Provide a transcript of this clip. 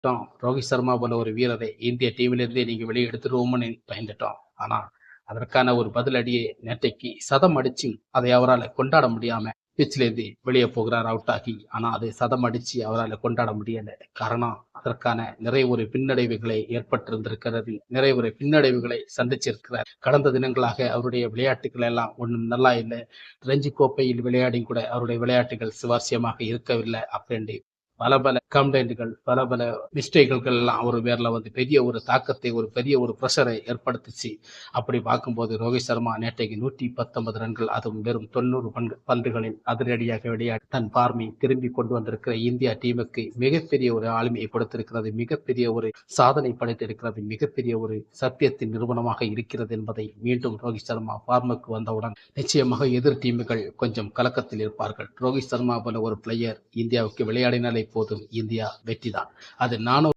ரோஹித் சர்மா போல ஒரு வீரரை இந்திய டீமிலிருந்தே நீங்க வெளியே எடுத்துருவோம்னு பயந்துட்டோம். ஆனா அதற்கான ஒரு பதிலடியை நேற்றைக்கு சதம் அடிச்சும் அதை அவரால் கொண்டாட முடியாம பிச்சிலேருந்து வெளியே போகிறார் அவுட் ஆகி. ஆனா அதை சதம் அடிச்சு அவரால் கொண்டாட முடியல. காரணம் அதற்கான நிறைய ஒரு பின்னடைவுகளை ஏற்பட்டிருந்திருக்கிறது. நிறைய ஒரு பின்னடைவுகளை சந்திச்சிருக்கிறார். கடந்த தினங்களாக அவருடைய விளையாட்டுகள் எல்லாம் ஒன்றும் நல்லா இல்லை. ரஞ்சி கோப்பையில் விளையாடி கூட அவருடைய விளையாட்டுகள் சுவாரஸ்யமாக இருக்கவில்லை அப்படின்னு பல கம்ப்ளைண்ட்டுகள், பல மிஸ்டேக்குகள் எல்லாம் அவர் பேர்ல வந்து பெரிய ஒரு தாக்கத்தை, ஒரு பெரிய ஒரு பிரஷரை ஏற்படுத்துச்சு. அப்படி பார்க்கும்போது ரோஹித் சர்மா நேற்றைக்கு 119 ரன்கள், அதுவும் வெறும் 90 பந்துகளில் அதிரடியாக விளையாடி தன் ஃபார்மை திரும்பி கொண்டு வந்திருக்கிற இந்தியா டீமுக்கு மிகப்பெரிய ஒரு ஆளுமையை கொடுத்திருக்கிறது. மிகப்பெரிய ஒரு சாதனை படைத்திருக்கிறது. மிகப்பெரிய ஒரு சத்தியத்தின் நிறுவனமாக இருக்கிறது என்பதை மீண்டும் ரோஹித் சர்மா ஃபார்முக்கு வந்தவுடன் நிச்சயமாக எதிர் டீமுகள் கொஞ்சம் கலக்கத்தில் இருப்பார்கள். ரோஹித் சர்மா போல ஒரு பிளேயர் இந்தியாவுக்கு விளையாடினாலே போதும், இந்தியா வெற்றிதான். அது 400